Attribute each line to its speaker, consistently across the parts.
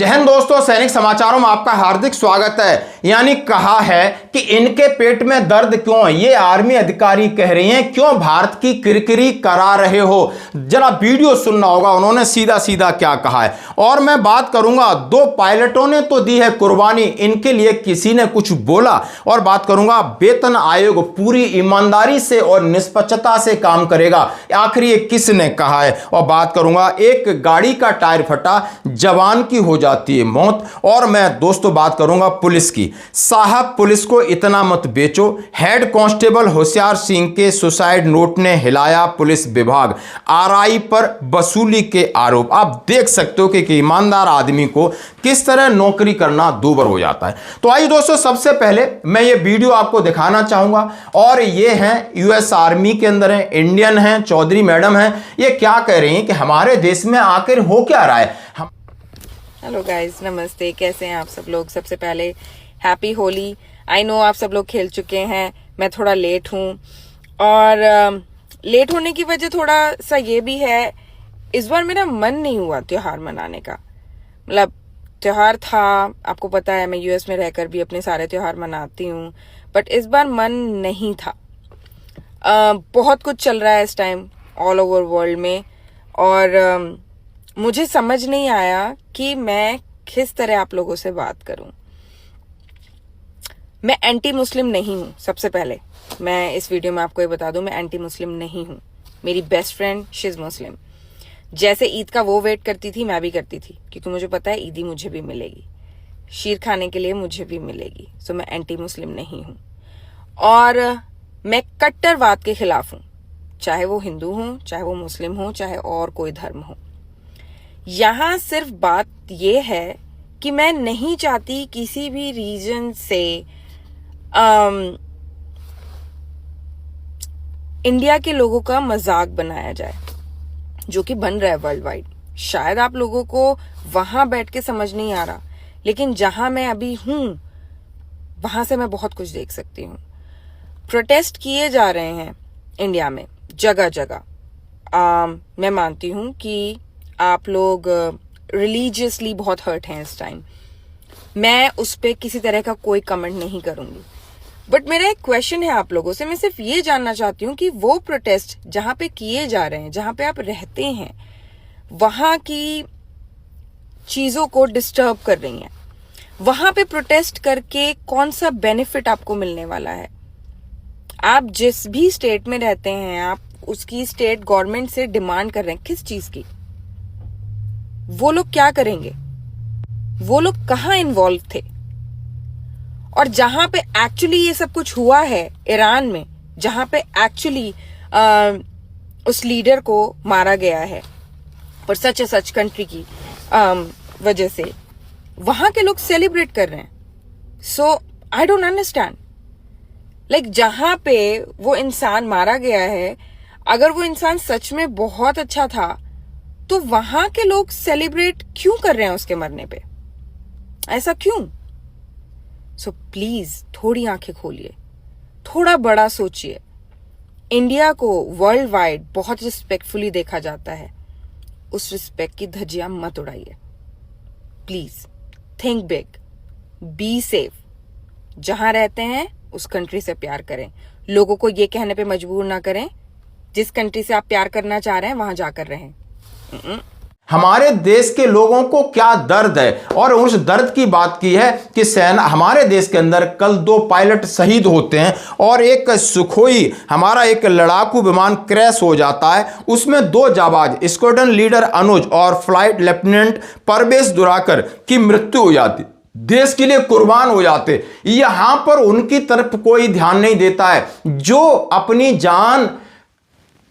Speaker 1: जय हिंद दोस्तों, सैनिक समाचारों में आपका हार्दिक स्वागत है। यानी कहा है कि इनके पेट में दर्द क्यों है, ये आर्मी अधिकारी कह रही हैं, क्यों भारत की किरकिरी करा रहे हो। जरा वीडियो सुनना होगा, उन्होंने सीधा सीधा क्या कहा है। और मैं बात करूंगा, दो पायलटों ने तो दी है कुर्बानी, इनके लिए किसी ने कुछ बोला। और बात करूंगा, वेतन आयोग पूरी ईमानदारी से और निष्पक्षता से काम करेगा, आखिर ये किसने कहा है। और बात करूंगा, एक गाड़ी का टायर फटा, जवान की हो जाती है मौत। और मैं दोस्तों बात करूंगा पुलिस की। साहब पुलिस को इतना मत बेचो, हेड कांस्टेबल होशियार सिंह के सुसाइड नोट ने हिलाया पुलिस विभाग, आरआई पर वसूली के आरोप। आप देख सकते हो कि ईमानदार आदमी को किस तरह नौकरी करना दूभर हो जाता है। तो आइए दोस्तों, सबसे पहले मैं ये वीडियो आपको दिखाना चाहूंगा। और ये हैं यूएस आर्मी के अंदर हैं, इंडियन हैं, चौधरी मैडम हैं। ये क्या कह रही हैं कि हमारे देश में आखिर हो क्या रहा है।
Speaker 2: हेलो गाइस, नमस्ते, कैसे हैं आप सब लोग। सबसे पहले हैप्पी होली। आई नो आप सब लोग खेल चुके हैं, मैं थोड़ा लेट हूँ। और लेट होने की वजह थोड़ा सा ये भी है, इस बार मेरा मन नहीं हुआ त्योहार मनाने का। मतलब त्योहार था, आपको पता है मैं यूएस में रहकर भी अपने सारे त्योहार मनाती हूँ, बट इस बार मन नहीं था। बहुत कुछ चल रहा है इस टाइम ऑल ओवर वर्ल्ड में, और मुझे समझ नहीं आया कि मैं किस तरह आप लोगों से बात करूं। मैं एंटी मुस्लिम नहीं हूं। सबसे पहले मैं इस वीडियो में आपको ये बता दूं, मैं एंटी मुस्लिम नहीं हूं। मेरी बेस्ट फ्रेंड शी इज मुस्लिम। जैसे ईद का वो वेट करती थी, मैं भी करती थी, क्योंकि मुझे पता है ईदी मुझे भी मिलेगी, शीर खाने के लिए मुझे भी मिलेगी। सो मैं एंटी मुस्लिम नहीं हूं। और मैं कट्टरवाद के खिलाफ हूं, चाहे वो हिंदू हो, चाहे वो मुस्लिम हो, चाहे और कोई धर्म हो। यहां सिर्फ बात यह है कि मैं नहीं चाहती किसी भी रीजन से इंडिया के लोगों का मजाक बनाया जाए, जो कि बन रहा है वर्ल्ड वाइड। शायद आप लोगों को वहां बैठ के समझ नहीं आ रहा, लेकिन जहां मैं अभी हूं वहां से मैं बहुत कुछ देख सकती हूं। प्रोटेस्ट किए जा रहे हैं इंडिया में जगह जगह। मैं मानती हूं कि आप लोग रिलीजियसली बहुत हर्ट हैं इस टाइम, मैं उस पर किसी तरह का कोई कमेंट नहीं करूंगी। बट मेरा एक क्वेश्चन है आप लोगों से, मैं सिर्फ ये जानना चाहती हूँ कि वो प्रोटेस्ट जहां पे किए जा रहे हैं, जहां पे आप रहते हैं, वहां की चीजों को डिस्टर्ब कर रही हैं, वहां पे प्रोटेस्ट करके कौन सा बेनिफिट आपको मिलने वाला है। आप जिस भी स्टेट में रहते हैं, आप उसकी स्टेट गवर्नमेंट से डिमांड कर रहे हैं, किस चीज की? वो लोग क्या करेंगे? वो लोग कहां इन्वॉल्व थे? और जहां पे एक्चुअली ये सब कुछ हुआ है ईरान में, जहां पे एक्चुअली उस लीडर को मारा गया है और सच सच कंट्री की वजह से, वहां के लोग सेलिब्रेट कर रहे हैं। सो आई डोंट अंडरस्टैंड। लाइक जहां पे वो इंसान मारा गया है, अगर वो इंसान सच में बहुत अच्छा था, तो वहां के लोग सेलिब्रेट क्यों कर रहे हैं उसके मरने पे? ऐसा क्यों? सो प्लीज थोड़ी आंखें खोलिए, थोड़ा बड़ा सोचिए। इंडिया को वर्ल्ड वाइड बहुत रिस्पेक्टफुली देखा जाता है, उस रिस्पेक्ट की धज्जियां मत उड़ाइए please. Think big, be safe. जहां रहते हैं उस कंट्री से प्यार करें, लोगों को ये कहने पे मजबूर ना करें जिस कंट्री से आप प्यार करना चाह रहे हैं वहां जाकर रहें।
Speaker 1: हमारे देश के लोगों को क्या दर्द है, और उस दर्द की बात की है कि सेना हमारे देश के अंदर कल 2 पायलट शहीद होते हैं, और एक सुखोई हमारा एक लड़ाकू विमान क्रैश हो जाता है। उसमें 2 जाबाज, स्क्वाड्रन लीडर अनुज और फ्लाइट लेफ्टिनेंट परवेश दुराकर की मृत्यु हो जाती, देश के लिए कुर्बान हो जाते। यहां पर उनकी तरफ कोई ध्यान नहीं देता है, जो अपनी जान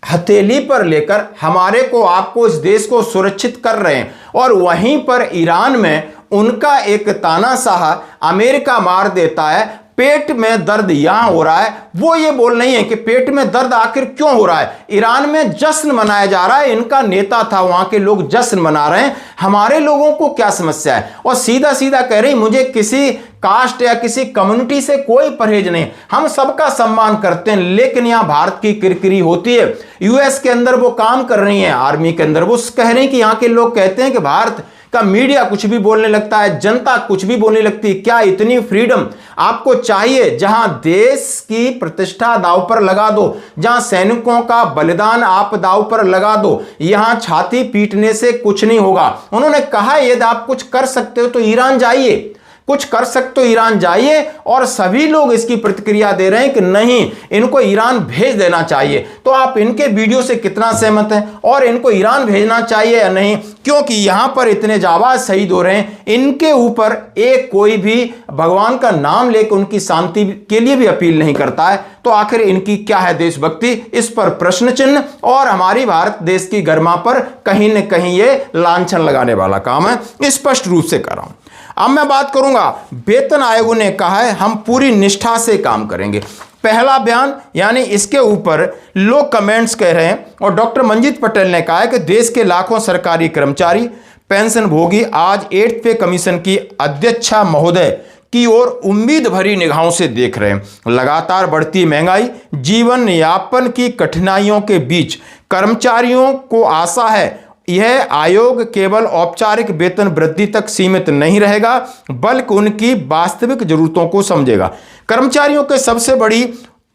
Speaker 1: हथेली पर लेकर हमारे को, आपको, इस देश को सुरक्षित कर रहे हैं। और वहीं पर ईरान में उनका एक तानाशाह अमेरिका मार देता है। पेट में दर्द यहां हो रहा है, वो ये बोल नहीं है कि पेट में दर्द आखिर क्यों हो रहा है। ईरान में जश्न मनाया जा रहा है, इनका नेता था, वहां के लोग जश्न मना रहे हैं, हमारे लोगों को क्या समस्या है। और सीधा सीधा कह रही, मुझे किसी कास्ट या किसी कम्युनिटी से कोई परहेज नहीं, हम सबका सम्मान करते हैं। लेकिन यहां भारत की किरकिरी होती है। यूएस के अंदर वो काम कर रही हैं, आर्मी के अंदर वो कह रही हैं कि यहां के लोग कहते हैं कि भारत क्या मीडिया कुछ भी बोलने लगता है, जनता कुछ भी बोलने लगती है? क्या इतनी फ्रीडम आपको चाहिए? जहां देश की प्रतिष्ठा दांव पर लगा दो, जहां सैनिकों का बलिदान आप दांव पर लगा दो, यहां छाती पीटने से कुछ नहीं होगा। उन्होंने कहा यदि आप कुछ कर सकते हो तो ईरान जाइए, कुछ कर सकते हो ईरान जाइए, और सभी लोग इसकी प्रतिक्रिया दे रहे हैं कि नहीं, इनको ईरान भेज देना चाहिए। तो आप इनके वीडियो से कितना सहमत हैं, और इनको ईरान भेजना चाहिए या नहीं? क्योंकि यहां पर इतने जाबाज शहीद हो रहे हैं, इनके ऊपर एक कोई भी भगवान का नाम लेकर उनकी शांति के लिए भी अपील नहीं करता है। तो आखिर इनकी क्या है देशभक्ति? इस पर प्रश्न चिन्ह, और हमारी भारत देश की गरिमा पर कहीं न कहीं ये लांछन लगाने वाला काम है, स्पष्ट रूप से कर रहा हूं। अब मैं बात करूंगा, वेतन आयोग ने कहा है हम पूरी निष्ठा से काम करेंगे। पहला बयान, यानी इसके ऊपर लोग कमेंट्स कह रहे हैं, और डॉक्टर मंजीत पटेल ने कहा है कि देश के लाखों सरकारी कर्मचारी पेंशन भोगी आज 8th पे कमीशन की अध्यक्षा महोदय की ओर उम्मीद भरी निगाहों से देख रहे हैं। लगातार बढ़ती महंगाई, जीवन यापन की कठिनाइयों के बीच कर्मचारियों को आशा है यह आयोग केवल औपचारिक वेतन वृद्धि तक सीमित नहीं रहेगा, बल्कि उनकी वास्तविक जरूरतों को समझेगा। कर्मचारियों के सबसे बड़ी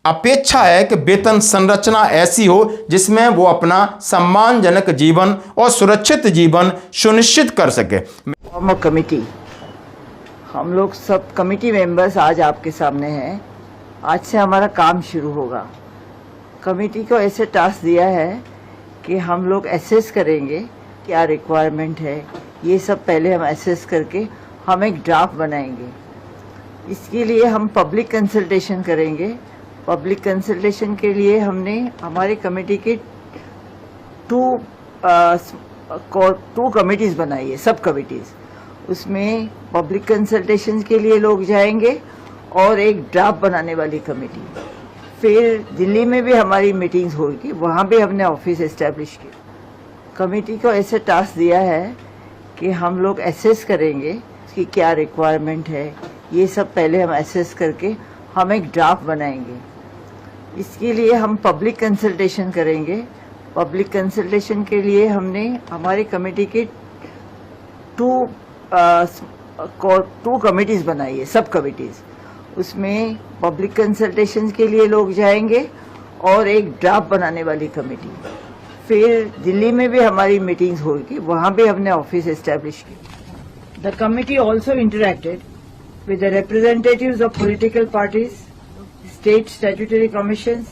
Speaker 1: अपेक्षा है कि वेतन संरचना ऐसी हो जिसमें वो अपना सम्मानजनक जीवन और सुरक्षित जीवन सुनिश्चित कर सके।
Speaker 3: कमेटी, हम लोग सब कमेटी मेंबर्स आज आपके सामने हैं। आज से हमारा काम शुरू होगा। कमेटी को ऐसे टास्क दिया है कि हम लोग एसेस करेंगे क्या रिक्वायरमेंट है, ये सब पहले हम एसेस करके हम एक ड्राफ्ट बनाएंगे। इसके लिए हम पब्लिक कंसल्टेशन करेंगे। पब्लिक कंसल्टेशन के लिए हमने हमारे कमेटी के टू कमेटीज़ बनाई है, सब कमेटीज़। उसमें पब्लिक कंसल्टेशन के लिए लोग जाएंगे और एक ड्राफ्ट बनाने वाली कमेटी। फिर दिल्ली में भी हमारी मीटिंग्स होगी, वहाँ भी हमने ऑफिस एस्टेब्लिश किया। कमेटी को ऐसे टास्क दिया है कि हम लोग एसेस करेंगे कि क्या रिक्वायरमेंट है, ये सब पहले हम एसेस करके हम एक ड्राफ्ट बनाएंगे। इसके लिए हम पब्लिक कंसल्टेशन करेंगे। पब्लिक कंसल्टेशन के लिए हमने हमारे कमेटी के टू कमेटीज़ बनाई है, सब कमेटीज़। उसमें पब्लिक कंसल्टेशन के लिए लोग जाएंगे और एक ड्राफ्ट बनाने वाली कमेटी। फिर दिल्ली में भी हमारी मीटिंग्स होगी, वहाँ भी हमने ऑफिस एस्टेब्लिश किया। The committee also interacted with the representatives of political parties, state statutory commissions,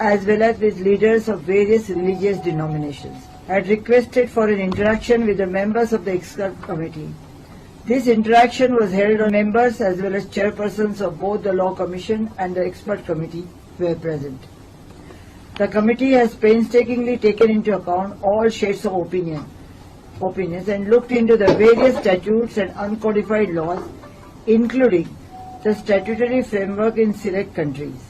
Speaker 3: as well as with leaders of various religious denominations, had requested for an interaction with the members of the expert committee. This interaction was held on members as well as chairpersons of both the Law Commission and the expert committee were present. The committee has painstakingly taken into account all shades of opinions and looked into the various statutes and uncodified laws, including the statutory framework in select countries.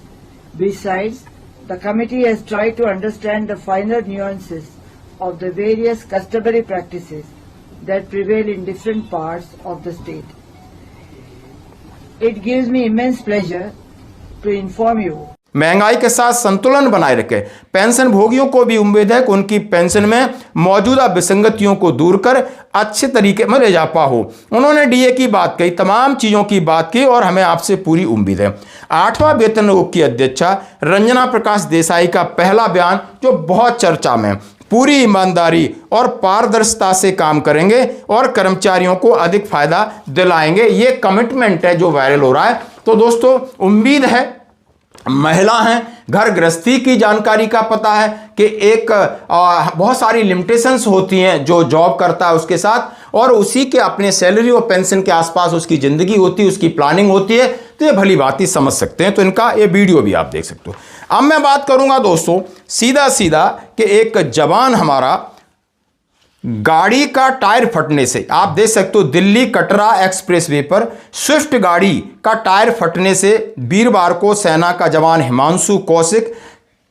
Speaker 3: Besides, the committee has tried to understand the finer nuances of the various customary practices that prevail in different parts of the state. It gives me immense pleasure to inform you
Speaker 1: महंगाई के साथ संतुलन बनाए रखे। Pension भोगियों को भी उम्मीद है कि उनकी पेंशन में मौजूदा विसंगतियों को दूर कर अच्छे तरीके में ले जा पाओ। उन्होंने डीए की बात कही, तमाम चीज़ों की बात की, और हमें आपसे पूरी उम्मीद है। 8वां वेतन आयोग की अध्यक्षा रंजना प्रकाश देसाई का पहला बयान जो बहुत चर्चा में, पूरी ईमानदारी और पारदर्शिता से काम करेंगे और कर्मचारियों को अधिक फायदा दिलाएंगे, ये कमिटमेंट है जो वायरल हो रहा है। तो दोस्तों, उम्मीद है महिला हैं, घर गृहस्थी की जानकारी का पता है कि एक बहुत सारी लिमिटेशंस होती हैं जो जॉब करता है उसके साथ, और उसी के अपने सैलरी और पेंशन के आसपास उसकी ज़िंदगी होती है, उसकी प्लानिंग होती है। तो ये भली बात ही समझ सकते हैं। तो इनका ये वीडियो भी आप देख सकते हो। अब मैं बात करूंगा दोस्तों सीधा कि एक जवान हमारा गाड़ी का टायर फटने से, आप देख सकते हो दिल्ली कटरा एक्सप्रेसवे पर स्विफ्ट गाड़ी का टायर फटने से वीरवार को सेना का जवान हिमांशु कौशिक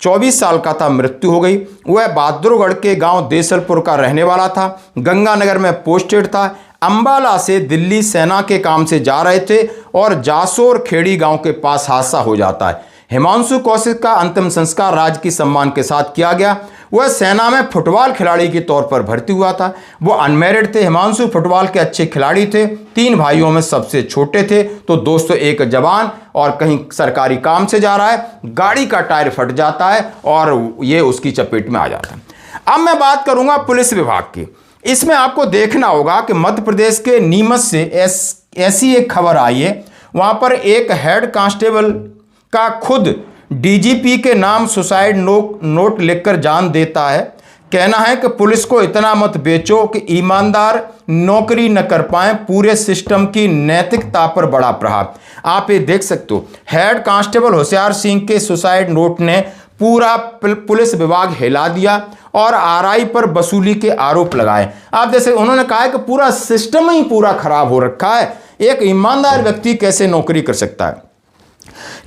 Speaker 1: 24 साल का था, मृत्यु हो गई। वह बहादुरगढ़ के गांव देसलपुर का रहने वाला था, गंगानगर में पोस्टेड था। अंबाला से दिल्ली सेना के काम से जा रहे थे और जासोर खेड़ी गांव के पास हादसा हो जाता है। हिमांशु कौशिक का अंतिम संस्कार राजकीय सम्मान के साथ किया गया। वह सेना में फुटबॉल खिलाड़ी के तौर पर भर्ती हुआ था। वो अनमैरिड थे। हिमांशु फुटबॉल के अच्छे खिलाड़ी थे। 3 भाइयों में सबसे छोटे थे। तो दोस्तों, एक जवान और कहीं सरकारी काम से जा रहा है, गाड़ी का टायर फट जाता है और ये उसकी चपेट में आ जाता है। अब मैं बात करूंगा पुलिस विभाग की। इसमें आपको देखना होगा कि मध्य प्रदेश के नीमच से ऐसी एक खबर आई है, वहां पर एक हेड कांस्टेबल का खुद डीजीपी के नाम सुसाइड नोट लिखकर जान देता है। कहना है कि पुलिस को इतना मत बेचो कि ईमानदार नौकरी न कर पाए, पूरे सिस्टम की नैतिकता पर बड़ा प्रभाव। आप ये देख सकते हो, हेड कांस्टेबल होशियार सिंह के सुसाइड नोट ने पूरा पुलिस विभाग हिला दिया और आरआई पर वसूली के आरोप लगाए। आप जैसे उन्होंने कहा है कि पूरा सिस्टम ही पूरा खराब हो रखा है, एक ईमानदार व्यक्ति कैसे नौकरी कर सकता है।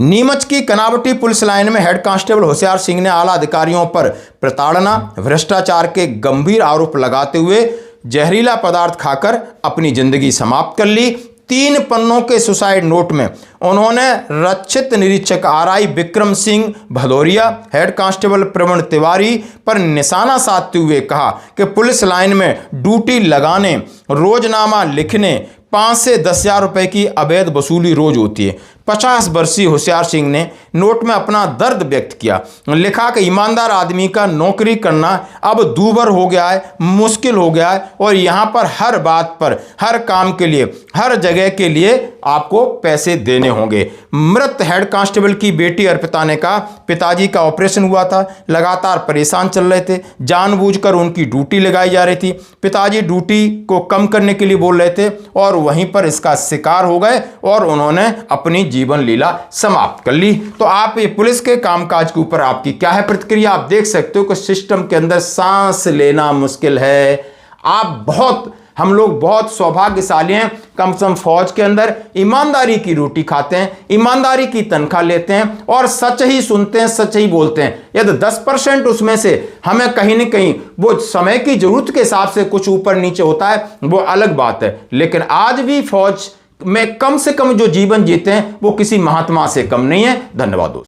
Speaker 1: नीमच की कनावटी पुलिस लाइन में हेड कांस्टेबल होशियार सिंह ने आला अधिकारियों पर प्रताड़ना, भ्रष्टाचार के गंभीर आरोप लगाते हुए जहरीला पदार्थ खाकर अपनी जिंदगी समाप्त कर ली। 3 पन्नों के सुसाइड नोट में उन्होंने रक्षित निरीक्षक RI Vikram Singh Bhadauria, head constable Praveen Tiwari पर निशाना साधते हुए कहा कि पुलिस लाइन में ड्यूटी लगाने, रोजनामा लिखने 5 से 10 हजार रुपए की अवैध वसूली रोज होती है। 50 वर्षीय होशियार सिंह ने नोट में अपना दर्द व्यक्त किया। लिखा कि ईमानदार आदमी का नौकरी करना अब दूभर हो गया है, मुश्किल हो गया है और यहाँ पर हर बात पर, हर काम के लिए, हर जगह के लिए आपको पैसे देने होंगे। मृत हेड कांस्टेबल की बेटी अर्पिता ने कहा, पिताजी का ऑपरेशन हुआ था, लगातार परेशान चल रहे थे, जानबूझकर उनकी ड्यूटी लगाई जा रही थी। पिताजी ड्यूटी को कम करने के लिए बोल रहे थे और वहीं पर इसका शिकार हो गए और उन्होंने अपनी जीवन लीला समाप्त कर ली। तो आप ये पुलिस के कामकाज के ऊपर आपकी क्या है प्रतिक्रिया? आप देख सकते हो कि सिस्टम के अंदर सांस लेना मुश्किल है। हम लोग बहुत सौभाग्यशाली हैं, कम से कम फौज के अंदर ईमानदारी की रोटी खाते हैं, ईमानदारी की तनख्वाह लेते हैं और सच ही सुनते हैं, सच ही बोलते हैं। यदि 10% उसमें से हमें कहीं न कहीं वो समय की जरूरत के हिसाब से कुछ ऊपर नीचे होता है, वो अलग बात है। लेकिन आज भी फौज में कम से कम जो जीवन जीते हैं वो किसी महात्मा से कम नहीं है। धन्यवाद दोस्तों।